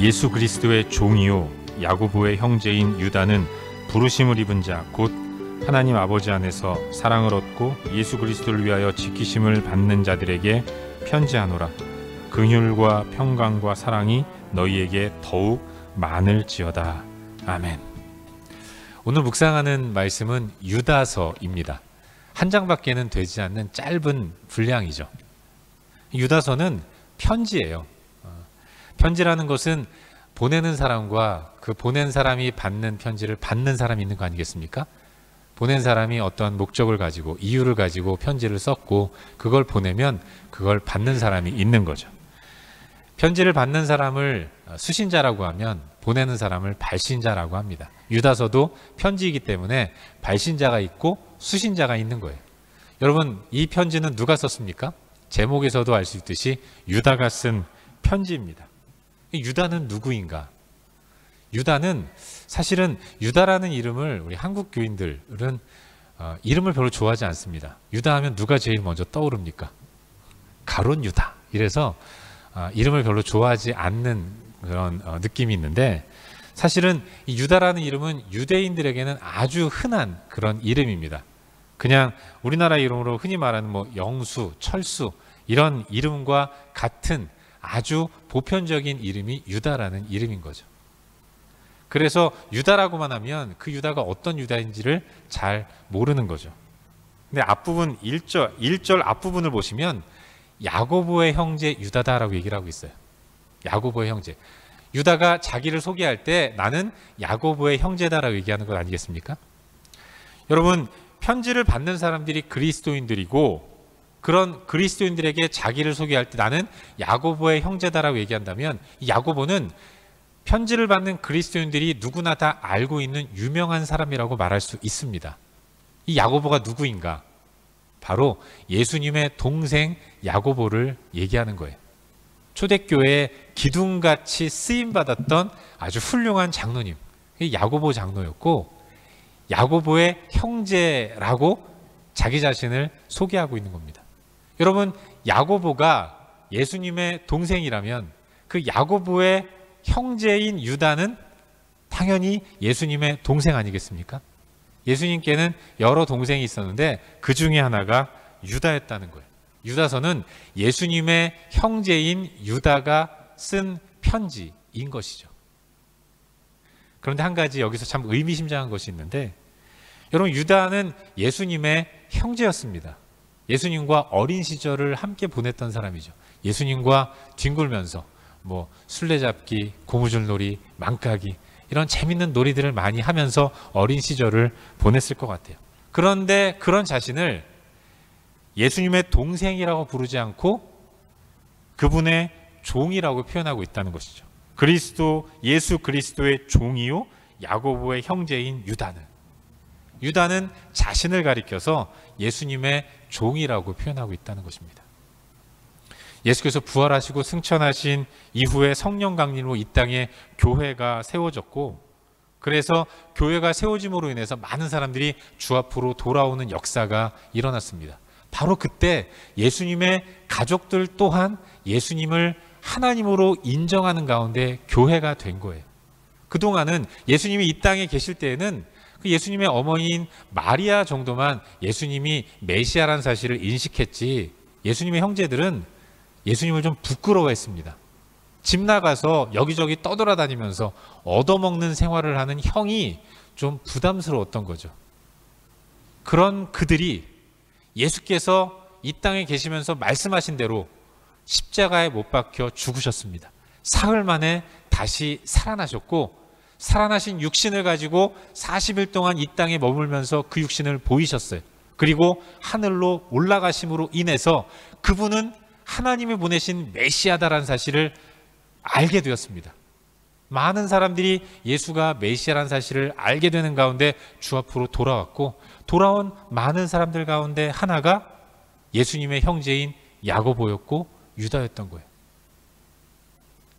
예수 그리스도의 종이요 야고보의 형제인 유다는 부르심을 입은 자 곧 하나님 아버지 안에서 사랑을 얻고 예수 그리스도를 위하여 지키심을 받는 자들에게 편지하노라. 긍휼과 평강과 사랑이 너희에게 더욱 많을지어다. 아멘. 오늘 묵상하는 말씀은 유다서입니다. 한 장밖에는 되지 않는 짧은 분량이죠. 유다서는 편지예요. 편지라는 것은 보내는 사람과 그 보낸 사람이 받는 편지를 받는 사람이 있는 거 아니겠습니까? 보낸 사람이 어떤 목적을 가지고 이유를 가지고 편지를 썼고 그걸 보내면 그걸 받는 사람이 있는 거죠. 편지를 받는 사람을 수신자라고 하면 보내는 사람을 발신자라고 합니다. 유다서도 편지이기 때문에 발신자가 있고 수신자가 있는 거예요. 여러분, 이 편지는 누가 썼습니까? 제목에서도 알 수 있듯이 유다가 쓴 편지입니다. 유다는 누구인가? 유다는 사실은 유다라는 이름을 우리 한국 교인들은 이름을 별로 좋아하지 않습니다. 유다 하면 누가 제일 먼저 떠오릅니까? 가룟 유다. 이래서 이름을 별로 좋아하지 않는 그런 느낌이 있는데, 사실은 이 유다라는 이름은 유대인들에게는 아주 흔한 그런 이름입니다. 그냥 우리나라 이름으로 흔히 말하는 뭐 영수, 철수 이런 이름과 같은 아주 보편적인 이름이 유다라는 이름인 거죠. 그래서 유다라고만 하면 그 유다가 어떤 유다인지를 잘 모르는 거죠. 근데 앞부분 1절 앞부분을 보시면 야고보의 형제 유다다라고 얘기를 하고 있어요. 야고보의 형제. 유다가 자기를 소개할 때 나는 야고보의 형제다라고 얘기하는 것 아니겠습니까? 여러분, 편지를 받는 사람들이 그리스도인들이고 그런 그리스도인들에게 자기를 소개할 때 나는 야고보의 형제다라고 얘기한다면 이 야고보는 편지를 받는 그리스도인들이 누구나 다 알고 있는 유명한 사람이라고 말할 수 있습니다. 이 야고보가 누구인가? 바로 예수님의 동생 야고보를 얘기하는 거예요. 초대교회에 기둥같이 쓰임받았던 아주 훌륭한 장로님, 야고보 장로였고 야고보의 형제라고 자기 자신을 소개하고 있는 겁니다. 여러분, 야고보가 예수님의 동생이라면 그 야고보의 형제인 유다는 당연히 예수님의 동생 아니겠습니까? 예수님께는 여러 동생이 있었는데 그 중에 하나가 유다였다는 거예요. 유다서는 예수님의 형제인 유다가 쓴 편지인 것이죠. 그런데 한 가지 여기서 참 의미심장한 것이 있는데, 여러분, 유다는 예수님의 형제였습니다. 예수님과 어린 시절을 함께 보냈던 사람이죠. 예수님과 뒹굴면서 뭐 술래잡기, 고무줄놀이, 망까기 이런 재밌는 놀이들을 많이 하면서 어린 시절을 보냈을 것 같아요. 그런데 그런 자신을 예수님의 동생이라고 부르지 않고 그분의 종이라고 표현하고 있다는 것이죠. 예수 그리스도의 종이요 야고보의 형제인 유다는 자신을 가리켜서 예수님의 종이라고 표현하고 있다는 것입니다. 예수께서 부활하시고 승천하신 이후에 성령 강림으로 이 땅에 교회가 세워졌고, 그래서 교회가 세워짐으로 인해서 많은 사람들이 주 앞으로 돌아오는 역사가 일어났습니다. 바로 그때 예수님의 가족들 또한 예수님을 하나님으로 인정하는 가운데 교회가 된 거예요. 그동안은 예수님이 이 땅에 계실 때에는 그 예수님의 어머니인 마리아 정도만 예수님이 메시아라는 사실을 인식했지, 예수님의 형제들은 예수님을 좀 부끄러워했습니다. 집 나가서 여기저기 떠돌아다니면서 얻어먹는 생활을 하는 형이 좀 부담스러웠던 거죠. 그런 그들이 예수께서 이 땅에 계시면서 말씀하신 대로 십자가에 못 박혀 죽으셨습니다. 사흘 만에 다시 살아나셨고, 살아나신 육신을 가지고 40일 동안 이 땅에 머물면서 그 육신을 보이셨어요. 그리고 하늘로 올라가심으로 인해서 그분은 하나님이 보내신 메시아다라는 사실을 알게 되었습니다. 많은 사람들이 예수가 메시아라는 사실을 알게 되는 가운데 주 앞으로 돌아왔고, 돌아온 많은 사람들 가운데 하나가 예수님의 형제인 야고보였고 유다였던 거예요.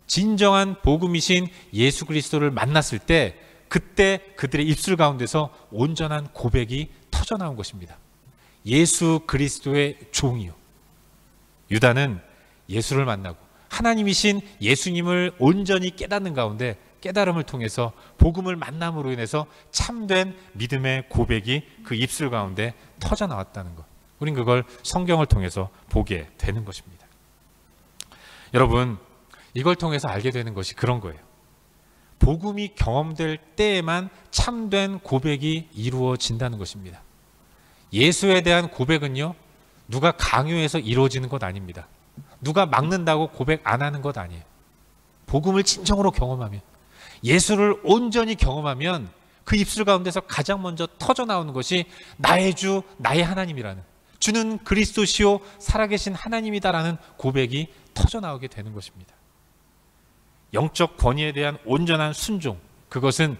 진정한 복음이신 예수 그리스도를 만났을 때 그때 그들의 입술 가운데서 온전한 고백이 터져나온 것입니다. 예수 그리스도의 종이요. 유다는 예수를 만나고 하나님이신 예수님을 온전히 깨닫는 가운데 깨달음을 통해서 복음을 만남으로 인해서 참된 믿음의 고백이 그 입술 가운데 터져 나왔다는 것. 우린 그걸 성경을 통해서 보게 되는 것입니다. 여러분, 이걸 통해서 알게 되는 것이 그런 거예요. 복음이 경험될 때에만 참된 고백이 이루어진다는 것입니다. 예수에 대한 고백은요, 누가 강요해서 이루어지는 것 아닙니다. 누가 막는다고 고백 안 하는 것 아니에요. 복음을 진정으로 경험하면, 예수를 온전히 경험하면 그 입술 가운데서 가장 먼저 터져 나오는 것이 나의 주, 나의 하나님이라는, 주는 그리스도시요 살아계신 하나님이다라는 고백이 터져 나오게 되는 것입니다. 영적 권위에 대한 온전한 순종, 그것은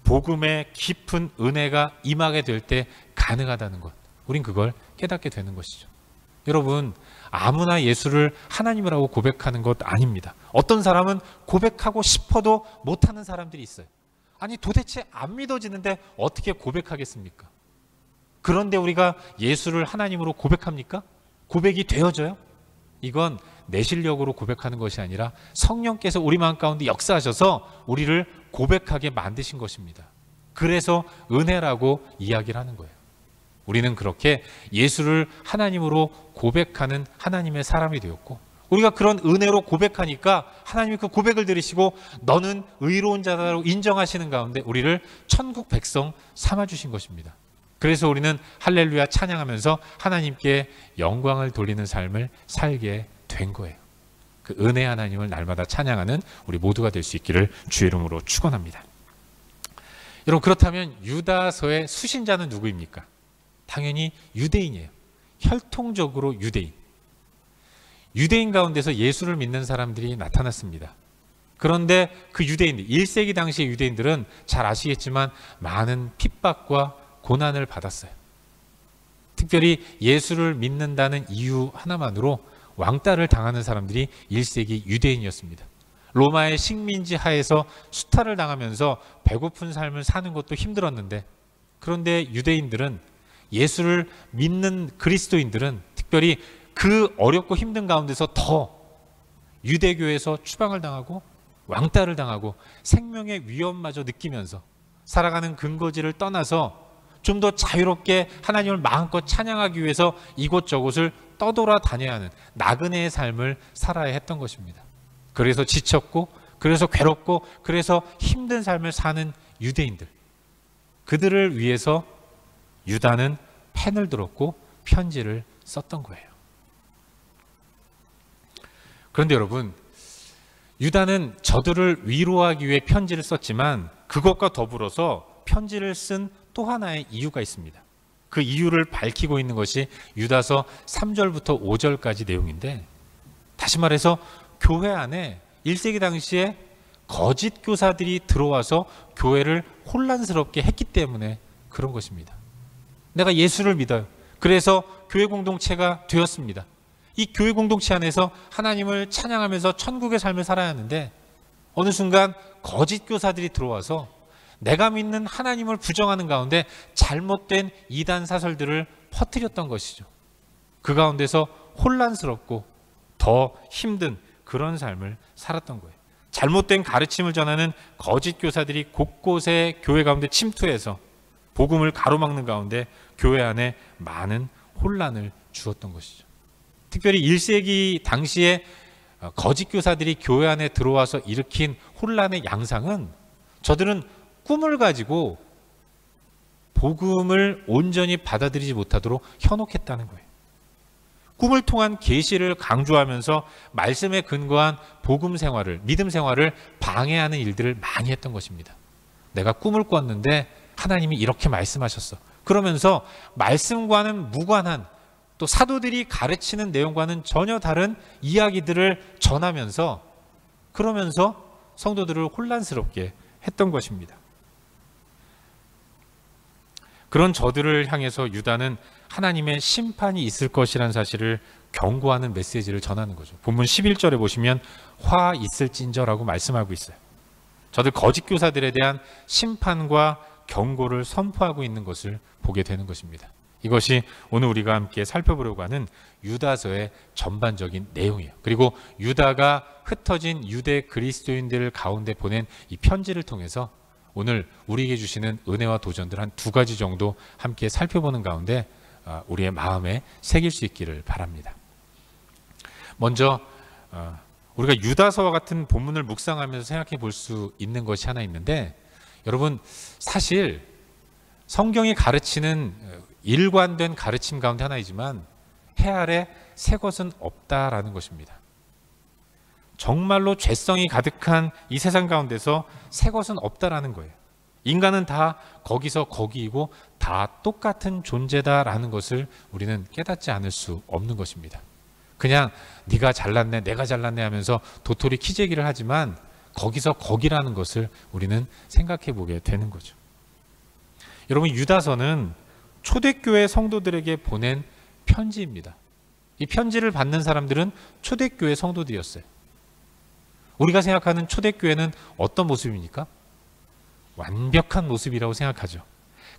복음의 깊은 은혜가 임하게 될 때 가능하다는 것, 우린 그걸 깨닫게 되는 것이죠. 여러분, 아무나 예수를 하나님이라고 고백하는 것 아닙니다. 어떤 사람은 고백하고 싶어도 못하는 사람들이 있어요. 아니, 도대체 안 믿어지는데 어떻게 고백하겠습니까? 그런데 우리가 예수를 하나님으로 고백합니까? 고백이 되어져요? 이건 내 실력으로 고백하는 것이 아니라 성령께서 우리 마음 가운데 역사하셔서 우리를 고백하게 만드신 것입니다. 그래서 은혜라고 이야기를 하는 거예요. 우리는 그렇게 예수를 하나님으로 고백하는 하나님의 사람이 되었고, 우리가 그런 은혜로 고백하니까 하나님이 그 고백을 들으시고 너는 의로운 자다라고 인정하시는 가운데 우리를 천국 백성 삼아주신 것입니다. 그래서 우리는 할렐루야 찬양하면서 하나님께 영광을 돌리는 삶을 살게 된 거예요. 그 은혜 하나님을 날마다 찬양하는 우리 모두가 될 수 있기를 주의 이름으로 축원합니다. 여러분, 그렇다면 유다서의 수신자는 누구입니까? 당연히 유대인이에요. 혈통적으로 유대인. 유대인 가운데서 예수를 믿는 사람들이 나타났습니다. 그런데 그 유대인들, 1세기 당시의 유대인들은 잘 아시겠지만 많은 핍박과 고난을 받았어요. 특별히 예수를 믿는다는 이유 하나만으로 왕따를 당하는 사람들이 1세기 유대인이었습니다. 로마의 식민지 하에서 수탈을 당하면서 배고픈 삶을 사는 것도 힘들었는데, 그런데 유대인들은, 예수를 믿는 그리스도인들은 특별히 그 어렵고 힘든 가운데서 더 유대교에서 추방을 당하고 왕따를 당하고 생명의 위험마저 느끼면서 살아가는 근거지를 떠나서 좀 더 자유롭게 하나님을 마음껏 찬양하기 위해서 이곳저곳을 떠돌아다녀야 하는 나그네의 삶을 살아야 했던 것입니다. 그래서 지쳤고, 그래서 괴롭고, 그래서 힘든 삶을 사는 유대인들, 그들을 위해서 유다는 펜을 들었고 편지를 썼던 거예요. 그런데 여러분, 유다는 저들을 위로하기 위해 편지를 썼지만 그것과 더불어서 편지를 쓴 또 하나의 이유가 있습니다. 그 이유를 밝히고 있는 것이 유다서 3절부터 5절까지 내용인데, 다시 말해서 교회 안에 1세기 당시에 거짓 교사들이 들어와서 교회를 혼란스럽게 했기 때문에 그런 것입니다. 내가 예수를 믿어요. 그래서 교회 공동체가 되었습니다. 이 교회 공동체 안에서 하나님을 찬양하면서 천국의 삶을 살아야 하는데, 어느 순간 거짓 교사들이 들어와서 내가 믿는 하나님을 부정하는 가운데 잘못된 이단 사설들을 퍼뜨렸던 것이죠. 그 가운데서 혼란스럽고 더 힘든 그런 삶을 살았던 거예요. 잘못된 가르침을 전하는 거짓 교사들이 곳곳에 교회 가운데 침투해서 복음을 가로막는 가운데 교회 안에 많은 혼란을 주었던 것이죠. 특별히 1세기 당시에 거짓 교사들이 교회 안에 들어와서 일으킨 혼란의 양상은, 저들은 꿈을 가지고 복음을 온전히 받아들이지 못하도록 현혹했다는 거예요. 꿈을 통한 계시를 강조하면서 말씀에 근거한 복음 생활을, 믿음 생활을 방해하는 일들을 많이 했던 것입니다. 내가 꿈을 꿨는데 하나님이 이렇게 말씀하셨어. 그러면서 말씀과는 무관한, 또 사도들이 가르치는 내용과는 전혀 다른 이야기들을 전하면서, 그러면서 성도들을 혼란스럽게 했던 것입니다. 그런 저들을 향해서 유다는 하나님의 심판이 있을 것이라는 사실을 경고하는 메시지를 전하는 거죠. 본문 11절에 보시면 화 있을진저라고 말씀하고 있어요. 저들 거짓 교사들에 대한 심판과 경고를 선포하고 있는 것을 보게 되는 것입니다. 이것이 오늘 우리가 함께 살펴보려고 하는 유다서의 전반적인 내용이에요. 그리고 유다가 흩어진 유대 그리스도인들 가운데 보낸 이 편지를 통해서 오늘 우리에게 주시는 은혜와 도전들 한 두 가지 정도 함께 살펴보는 가운데 우리의 마음에 새길 수 있기를 바랍니다. 먼저 우리가 유다서와 같은 본문을 묵상하면서 생각해 볼 수 있는 것이 하나 있는데, 여러분 사실 성경이 가르치는 일관된 가르침 가운데 하나이지만 해 아래 새 것은 없다라는 것입니다. 정말로 죄성이 가득한 이 세상 가운데서 새 것은 없다라는 거예요. 인간은 다 거기서 거기이고 다 똑같은 존재다라는 것을 우리는 깨닫지 않을 수 없는 것입니다. 그냥 네가 잘났네 내가 잘났네 하면서 도토리 키재기를 하지만 거기서 거기라는 것을 우리는 생각해 보게 되는 거죠. 여러분, 유다서는 초대교회 성도들에게 보낸 편지입니다. 이 편지를 받는 사람들은 초대교회 성도들이었어요. 우리가 생각하는 초대교회는 어떤 모습입니까? 완벽한 모습이라고 생각하죠.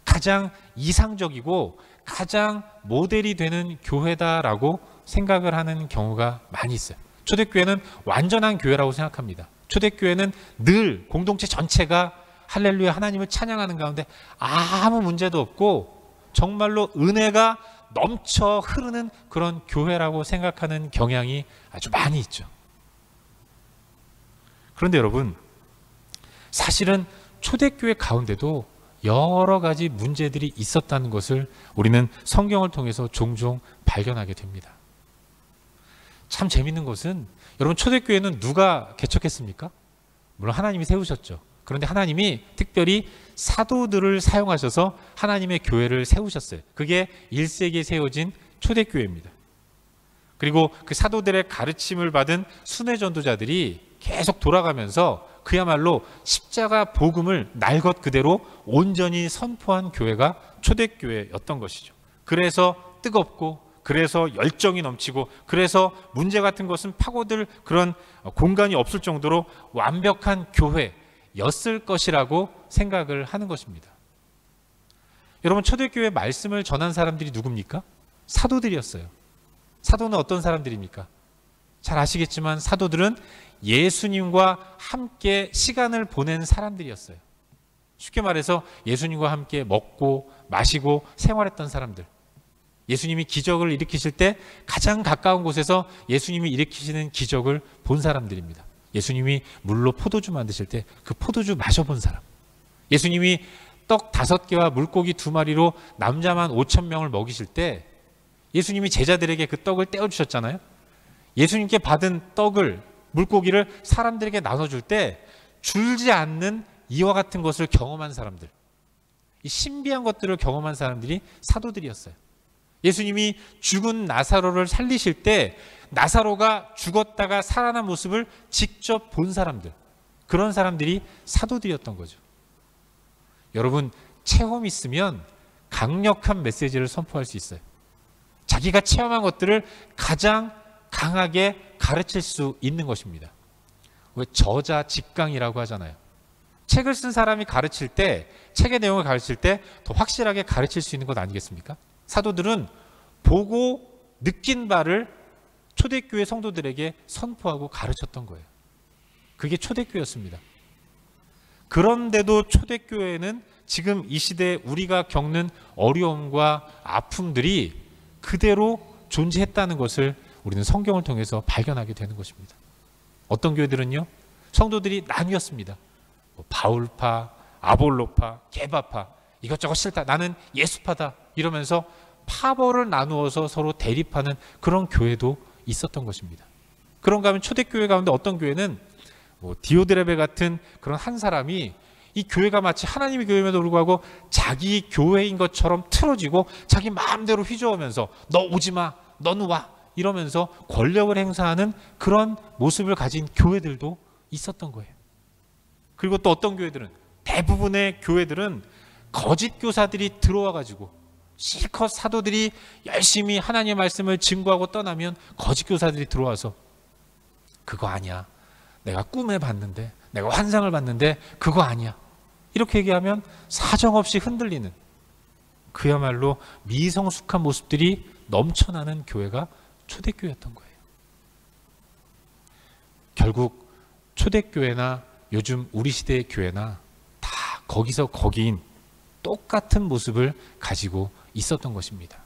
가장 이상적이고 가장 모델이 되는 교회다라고 생각을 하는 경우가 많이 있어요. 초대교회는 완전한 교회라고 생각합니다. 초대교회는 늘 공동체 전체가 할렐루야 하나님을 찬양하는 가운데 아무 문제도 없고 정말로 은혜가 넘쳐 흐르는 그런 교회라고 생각하는 경향이 아주 많이 있죠. 그런데 여러분, 사실은 초대교회 가운데도 여러 가지 문제들이 있었다는 것을 우리는 성경을 통해서 종종 발견하게 됩니다. 참 재밌는 것은 여러분, 초대교회는 누가 개척했습니까? 물론 하나님이 세우셨죠. 그런데 하나님이 특별히 사도들을 사용하셔서 하나님의 교회를 세우셨어요. 그게 1세기에 세워진 초대교회입니다. 그리고 그 사도들의 가르침을 받은 순회 전도자들이 계속 돌아가면서 그야말로 십자가 복음을 날 것 그대로 온전히 선포한 교회가 초대교회였던 것이죠. 그래서 뜨겁고, 그래서 열정이 넘치고, 그래서 문제 같은 것은 파고들 그런 공간이 없을 정도로 완벽한 교회였을 것이라고 생각을 하는 것입니다. 여러분, 초대교회 말씀을 전한 사람들이 누굽니까? 사도들이었어요. 사도는 어떤 사람들입니까? 잘 아시겠지만 사도들은 예수님과 함께 시간을 보낸 사람들이었어요. 쉽게 말해서 예수님과 함께 먹고 마시고 생활했던 사람들. 예수님이 기적을 일으키실 때 가장 가까운 곳에서 예수님이 일으키시는 기적을 본 사람들입니다. 예수님이 물로 포도주 만드실 때 그 포도주 마셔본 사람. 예수님이 떡 5개와 물고기 2마리로 남자만 5,000명을 먹이실 때 예수님이 제자들에게 그 떡을 떼어주셨잖아요. 예수님께 받은 떡을, 물고기를 사람들에게 나눠줄 때 줄지 않는 이와 같은 것을 경험한 사람들, 이 신비한 것들을 경험한 사람들이 사도들이었어요. 예수님이 죽은 나사로를 살리실 때 나사로가 죽었다가 살아난 모습을 직접 본 사람들, 그런 사람들이 사도들이었던 거죠. 여러분, 체험이 있으면 강력한 메시지를 선포할 수 있어요. 자기가 체험한 것들을 가장 강하게 가르칠 수 있는 것입니다. 왜 저자 직강이라고 하잖아요. 책을 쓴 사람이 가르칠 때, 책의 내용을 가르칠 때 더 확실하게 가르칠 수 있는 것 아니겠습니까? 사도들은 보고 느낀 바를 초대교회 성도들에게 선포하고 가르쳤던 거예요. 그게 초대교회였습니다. 그런데도 초대교회는 지금 이 시대에 우리가 겪는 어려움과 아픔들이 그대로 존재했다는 것을 우리는 성경을 통해서 발견하게 되는 것입니다. 어떤 교회들은요, 성도들이 나뉘었습니다. 바울파, 아볼로파, 게바파, 이것저것 싫다, 나는 예수파다 이러면서 파벌을 나누어서 서로 대립하는 그런 교회도 있었던 것입니다. 그런가 하면 초대교회 가운데 어떤 교회는 디오드레베 같은 그런 한 사람이 이 교회가 마치 하나님의 교회임에도 불구하고 자기 교회인 것처럼 틀어지고 자기 마음대로 휘저으면서 너 오지마, 너는 와 이러면서 권력을 행사하는 그런 모습을 가진 교회들도 있었던 거예요. 그리고 또 어떤 교회들은, 대부분의 교회들은 거짓 교사들이 들어와 가지고 실컷 사도들이 열심히 하나님의 말씀을 증거하고 떠나면 거짓 교사들이 들어와서 그거 아니야, 내가 꿈에 봤는데, 내가 환상을 봤는데 그거 아니야, 이렇게 얘기하면 사정없이 흔들리는 그야말로 미성숙한 모습들이 넘쳐나는 교회가 초대교회였던 거예요. 결국 초대교회나 요즘 우리 시대의 교회나 다 거기서 거기인 똑같은 모습을 가지고 있었던 것입니다.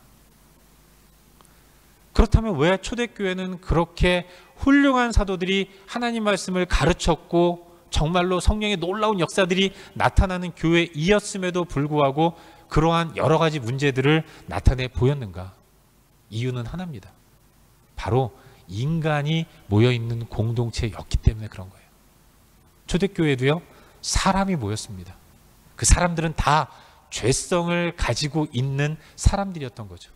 그렇다면 왜 초대교회는 그렇게 훌륭한 사도들이 하나님 말씀을 가르쳤고 정말로 성령의 놀라운 역사들이 나타나는 교회이었음에도 불구하고 그러한 여러 가지 문제들을 나타내 보였는가? 이유는 하나입니다. 바로 인간이 모여있는 공동체였기 때문에 그런 거예요. 초대교회도요, 사람이 모였습니다. 그 사람들은 다 죄성을 가지고 있는 사람들이었던 거죠.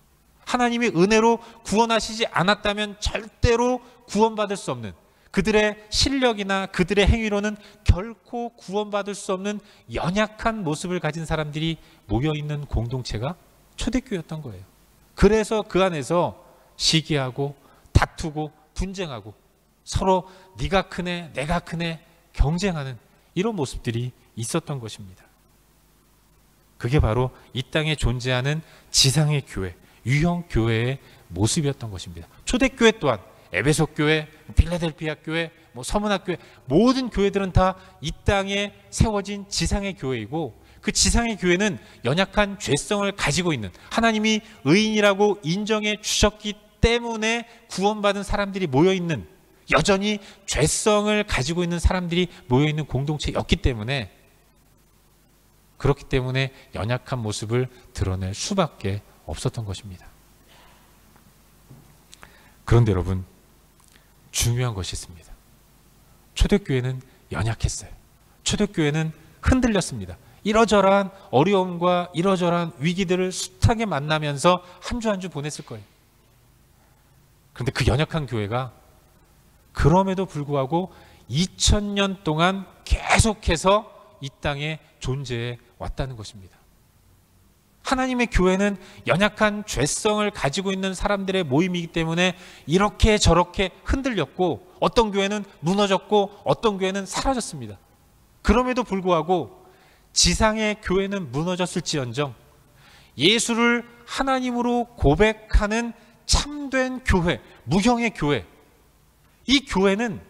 하나님이 은혜로 구원하시지 않았다면 절대로 구원받을 수 없는, 그들의 실력이나 그들의 행위로는 결코 구원받을 수 없는 연약한 모습을 가진 사람들이 모여있는 공동체가 초대교회였던 거예요. 그래서 그 안에서 시기하고 다투고 분쟁하고 서로 네가 크네 내가 크네 경쟁하는 이런 모습들이 있었던 것입니다. 그게 바로 이 땅에 존재하는 지상의 교회, 유형 교회의 모습이었던 것입니다. 초대교회 또한 에베소 교회, 필라델피아 교회, 서문학 교회, 모든 교회들은 다 이 땅에 세워진 지상의 교회이고, 그 지상의 교회는 연약한 죄성을 가지고 있는, 하나님이 의인이라고 인정해 주셨기 때문에 구원받은 사람들이 모여있는, 여전히 죄성을 가지고 있는 사람들이 모여있는 공동체였기 때문에, 그렇기 때문에 연약한 모습을 드러낼 수밖에 없었던 것입니다. 그런데 여러분, 중요한 것이 있습니다. 초대교회는 연약했어요. 초대교회는 흔들렸습니다. 이러저러한 어려움과 이러저러한 위기들을 숱하게 만나면서 한 주 한 주 보냈을 거예요. 그런데 그 연약한 교회가 그럼에도 불구하고 2000년 동안 계속해서 이 땅에 존재해 왔다는 것입니다. 하나님의 교회는 연약한 죄성을 가지고 있는 사람들의 모임이기 때문에 이렇게 저렇게 흔들렸고, 어떤 교회는 무너졌고 어떤 교회는 사라졌습니다. 그럼에도 불구하고 지상의 교회는 무너졌을지언정 예수를 하나님으로 고백하는 참된 교회, 무형의 교회, 이 교회는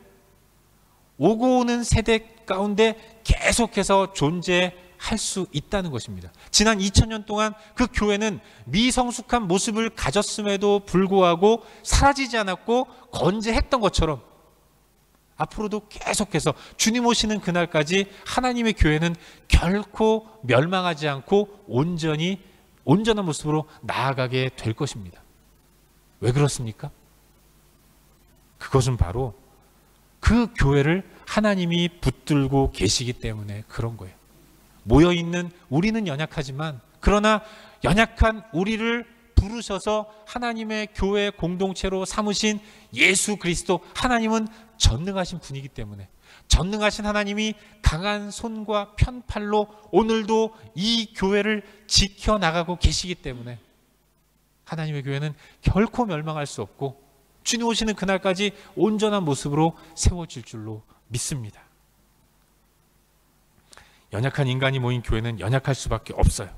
오고 오는 세대 가운데 계속해서 존재할 수 있다는 것입니다. 지난 2000년 동안 그 교회는 미성숙한 모습을 가졌음에도 불구하고 사라지지 않았고 건재했던 것처럼 앞으로도 계속해서 주님 오시는 그날까지 하나님의 교회는 결코 멸망하지 않고 온전한 모습으로 나아가게 될 것입니다. 왜 그렇습니까? 그것은 바로 그 교회를 하나님이 붙들고 계시기 때문에 그런 거예요. 모여있는 우리는 연약하지만, 그러나 연약한 우리를 부르셔서 하나님의 교회 공동체로 삼으신 예수 그리스도, 하나님은 전능하신 분이기 때문에, 전능하신 하나님이 강한 손과 편팔로 오늘도 이 교회를 지켜나가고 계시기 때문에 하나님의 교회는 결코 멸망할 수 없고 주님 오시는 그날까지 온전한 모습으로 세워질 줄로 믿습니다. 연약한 인간이 모인 교회는 연약할 수밖에 없어요.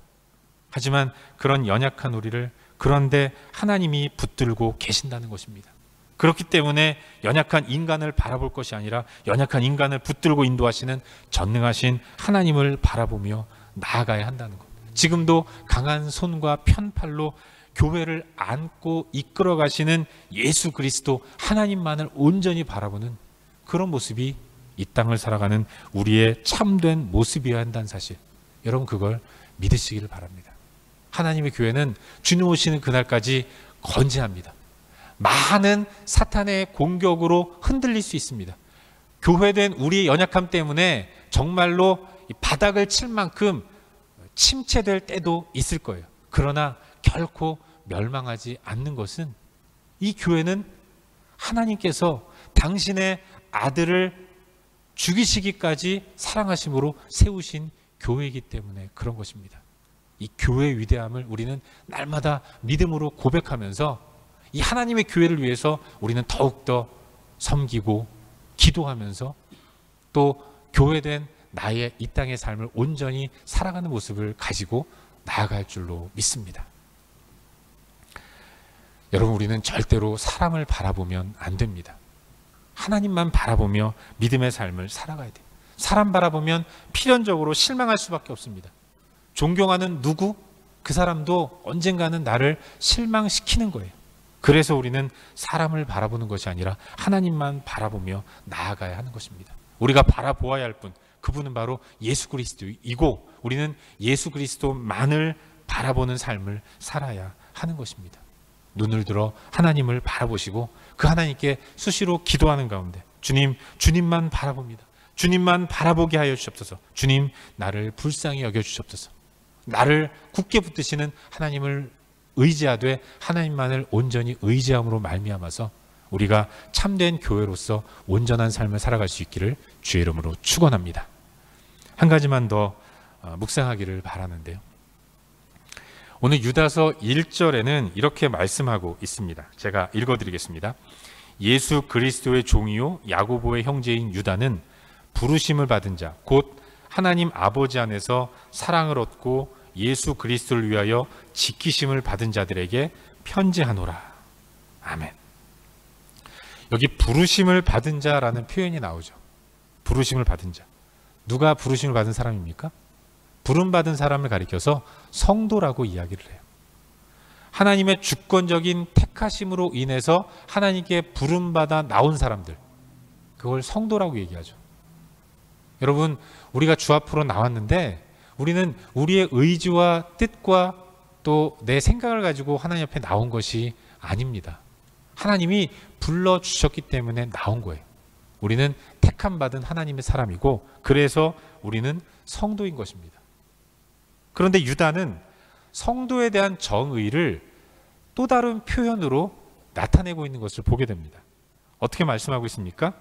하지만 그런 연약한 우리를 그런데 하나님이 붙들고 계신다는 것입니다. 그렇기 때문에 연약한 인간을 바라볼 것이 아니라 연약한 인간을 붙들고 인도하시는 전능하신 하나님을 바라보며 나아가야 한다는 것. 지금도 강한 손과 편팔로 교회를 안고 이끌어 가시는 예수 그리스도 하나님만을 온전히 바라보는 그런 모습이 이 땅을 살아가는 우리의 참된 모습이어야 한다는 사실, 여러분 그걸 믿으시기를 바랍니다. 하나님의 교회는 주님 오시는 그날까지 건재합니다. 많은 사탄의 공격으로 흔들릴 수 있습니다. 교회된 우리의 연약함 때문에 정말로 바닥을 칠 만큼 침체될 때도 있을 거예요. 그러나 결코 멸망하지 않는 것은, 이 교회는 하나님께서 당신의 아들을 죽이시기까지 사랑하심으로 세우신 교회이기 때문에 그런 것입니다. 이 교회의 위대함을 우리는 날마다 믿음으로 고백하면서 이 하나님의 교회를 위해서 우리는 더욱더 섬기고 기도하면서 또 교회된 나의 이 땅의 삶을 온전히 살아가는 모습을 가지고 나아갈 줄로 믿습니다. 여러분, 우리는 절대로 사람을 바라보면 안 됩니다. 하나님만 바라보며 믿음의 삶을 살아가야 돼요. 사람 바라보면 필연적으로 실망할 수밖에 없습니다. 존경하는 누구? 그 사람도 언젠가는 나를 실망시키는 거예요. 그래서 우리는 사람을 바라보는 것이 아니라 하나님만 바라보며 나아가야 하는 것입니다. 우리가 바라보아야 할 분, 그분은 바로 예수 그리스도이고 우리는 예수 그리스도만을 바라보는 삶을 살아야 하는 것입니다. 눈을 들어 하나님을 바라보시고 그 하나님께 수시로 기도하는 가운데 주님, 주님만 바라봅니다. 주님만 바라보게 하여 주시옵소서. 주님, 나를 불쌍히 여겨 주시옵소서. 나를 굳게 붙드시는 하나님을 의지하되 하나님만을 온전히 의지함으로 말미암아서 우리가 참된 교회로서 온전한 삶을 살아갈 수 있기를 주의 이름으로 축원합니다. 한 가지만 더 묵상하기를 바라는데요. 오늘 유다서 1절에는 이렇게 말씀하고 있습니다. 제가 읽어드리겠습니다. 예수 그리스도의 종이요 야고보의 형제인 유다는 부르심을 받은 자, 곧 하나님 아버지 안에서 사랑을 얻고 예수 그리스도를 위하여 지키심을 받은 자들에게 편지하노라. 아멘. 여기 부르심을 받은 자라는 표현이 나오죠. 부르심을 받은 자. 누가 부르심을 받은 사람입니까? 부름받은 사람을 가리켜서 성도라고 이야기를 해요. 하나님의 주권적인 택하심으로 인해서 하나님께 부름받아 나온 사람들, 그걸 성도라고 얘기하죠. 여러분, 우리가 주 앞으로 나왔는데 우리는 우리의 의지와 뜻과 또 내 생각을 가지고 하나님 앞에 나온 것이 아닙니다. 하나님이 불러주셨기 때문에 나온 거예요. 우리는 택함받은 하나님의 사람이고 그래서 우리는 성도인 것입니다. 그런데 유다는 성도에 대한 정의를 또 다른 표현으로 나타내고 있는 것을 보게 됩니다. 어떻게 말씀하고 있습니까?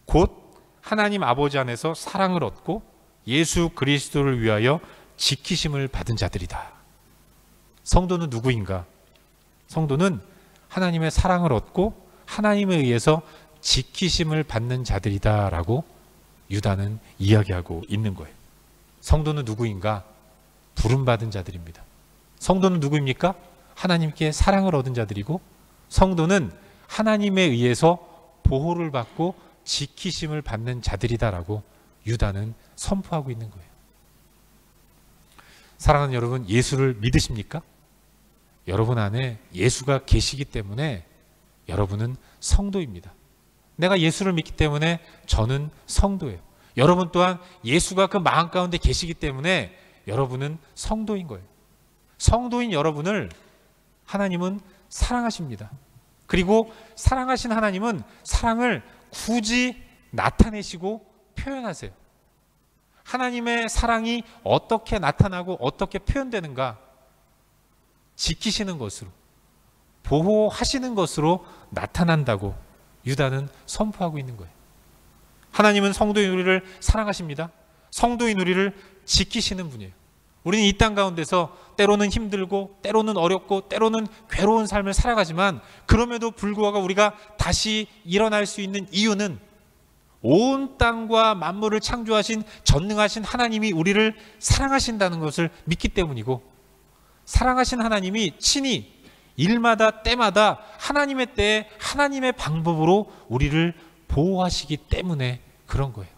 곧 하나님 아버지 안에서 사랑을 얻고 예수 그리스도를 위하여 지키심을 받은 자들이다. 성도는 누구인가? 성도는 하나님의 사랑을 얻고 하나님에 의해서 지키심을 받는 자들이다 라고 유다는 이야기하고 있는 거예요. 성도는 누구인가? 부름받은 자들입니다. 성도는 누구입니까? 하나님께 사랑을 얻은 자들이고 성도는 하나님에 의해서 보호를 받고 지키심을 받는 자들이다라고 유다는 선포하고 있는 거예요. 사랑하는 여러분, 예수를 믿으십니까? 여러분 안에 예수가 계시기 때문에 여러분은 성도입니다. 내가 예수를 믿기 때문에 저는 성도예요. 여러분 또한 예수가 그 마음 가운데 계시기 때문에 여러분은 성도인 거예요. 성도인 여러분을 하나님은 사랑하십니다. 그리고 사랑하신 하나님은 사랑을 굳이 나타내시고 표현하세요. 하나님의 사랑이 어떻게 나타나고 어떻게 표현되는가? 지키시는 것으로, 보호하시는 것으로 나타난다고 유다는 선포하고 있는 거예요. 하나님은 성도인 우리를 사랑하십니다. 성도인 우리를 지키시는 분이에요. 우리는 이 땅 가운데서 때로는 힘들고 때로는 어렵고 때로는 괴로운 삶을 살아가지만 그럼에도 불구하고 우리가 다시 일어날 수 있는 이유는 온 땅과 만물을 창조하신 전능하신 하나님이 우리를 사랑하신다는 것을 믿기 때문이고, 사랑하신 하나님이 친히 일마다 때마다 하나님의 때에 하나님의 방법으로 우리를 보호하시기 때문에 그런 거예요.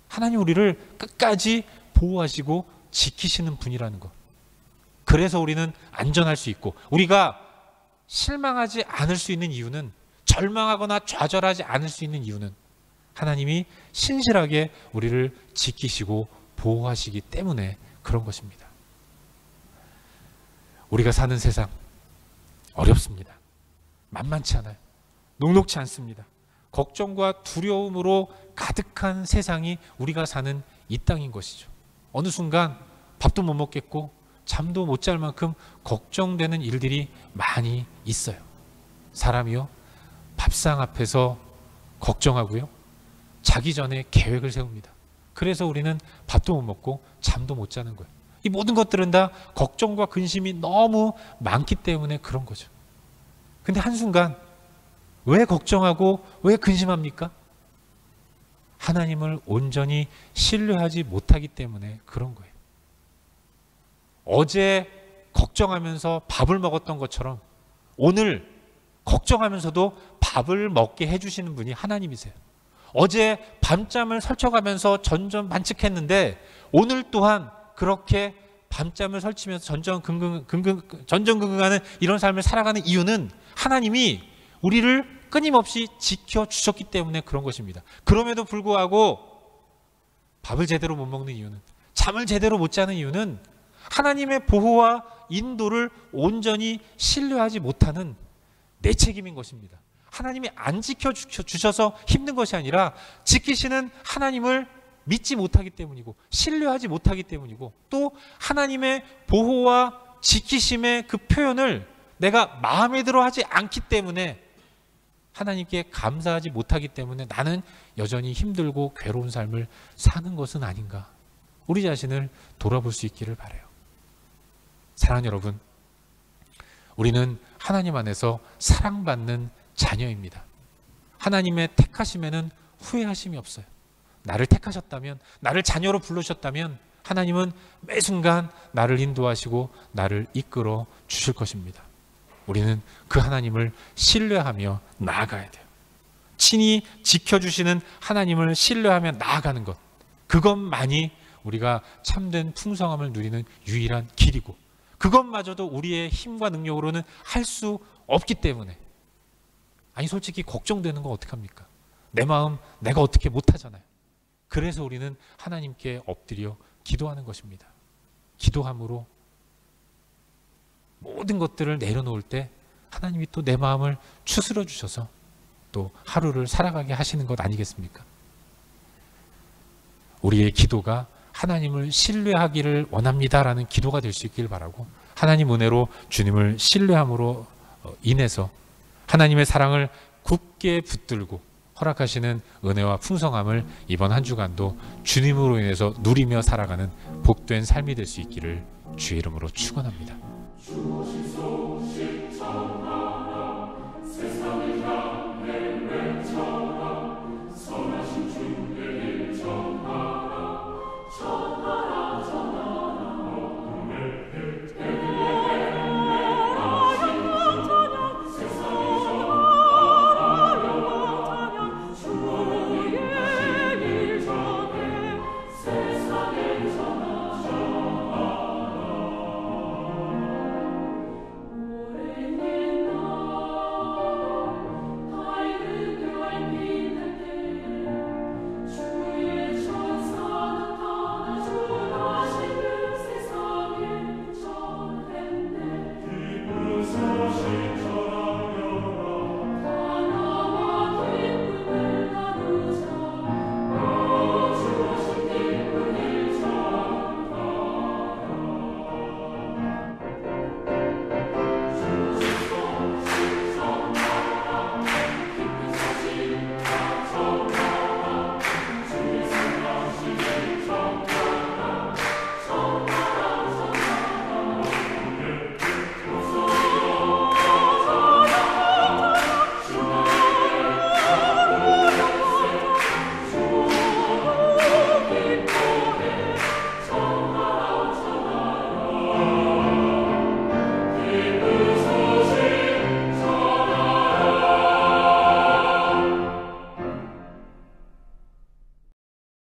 하나님 우리를 끝까지 보호하시고 지키시는 분이라는 것. 그래서 우리는 안전할 수 있고 우리가 실망하지 않을 수 있는 이유는, 절망하거나 좌절하지 않을 수 있는 이유는 하나님이 신실하게 우리를 지키시고 보호하시기 때문에 그런 것입니다. 우리가 사는 세상 어렵습니다. 만만치 않아요. 녹록치 않습니다. 걱정과 두려움으로 가득한 세상이 우리가 사는 이 땅인 것이죠. 어느 순간 밥도 못 먹겠고 잠도 못 잘 만큼 걱정되는 일들이 많이 있어요. 사람이요, 밥상 앞에서 걱정하고요, 자기 전에 계획을 세웁니다. 그래서 우리는 밥도 못 먹고 잠도 못 자는 거예요. 이 모든 것들은 다 걱정과 근심이 너무 많기 때문에 그런 거죠. 근데 한순간 왜 걱정하고 왜 근심합니까? 하나님을 온전히 신뢰하지 못하기 때문에 그런 거예요. 어제 걱정하면서 밥을 먹었던 것처럼 오늘 걱정하면서도 밥을 먹게 해주시는 분이 하나님이세요. 어제 밤잠을 설쳐가면서 전전반측했는데 오늘 또한 그렇게 밤잠을 설치면서 전전긍긍하는 이런 삶을 살아가는 이유는 하나님이 우리를 끊임없이 지켜주셨기 때문에 그런 것입니다. 그럼에도 불구하고 밥을 제대로 못 먹는 이유는, 잠을 제대로 못 자는 이유는 하나님의 보호와 인도를 온전히 신뢰하지 못하는 내 책임인 것입니다. 하나님이 안 지켜주셔서 힘든 것이 아니라 지키시는 하나님을 믿지 못하기 때문이고 신뢰하지 못하기 때문이고, 또 하나님의 보호와 지키심의 그 표현을 내가 마음에 들어 하지 않기 때문에, 하나님께 감사하지 못하기 때문에 나는 여전히 힘들고 괴로운 삶을 사는 것은 아닌가. 우리 자신을 돌아볼 수 있기를 바라요. 사랑하는 여러분, 우리는 하나님 안에서 사랑받는 자녀입니다. 하나님의 택하심에는 후회하심이 없어요. 나를 택하셨다면, 나를 자녀로 부르셨다면 하나님은 매 순간 나를 인도하시고 나를 이끌어 주실 것입니다. 우리는 그 하나님을 신뢰하며 나아가야 돼요. 친히 지켜주시는 하나님을 신뢰하며 나아가는 것, 그것만이 우리가 참된 풍성함을 누리는 유일한 길이고, 그것마저도 우리의 힘과 능력으로는 할 수 없기 때문에, 아니 솔직히 걱정되는 건 어떡합니까? 내 마음 내가 어떻게 못하잖아요. 그래서 우리는 하나님께 엎드려 기도하는 것입니다. 기도함으로 모든 것들을 내려놓을 때 하나님이 또 내 마음을 추스러 주셔서 또 하루를 살아가게 하시는 것 아니겠습니까? 우리의 기도가 하나님을 신뢰하기를 원합니다라는 기도가 될 수 있길 바라고, 하나님 은혜로 주님을 신뢰함으로 인해서 하나님의 사랑을 굳게 붙들고 허락하시는 은혜와 풍성함을 이번 한 주간도 주님으로 인해서 누리며 살아가는 복된 삶이 될 수 있기를 주의 이름으로 축원합니다.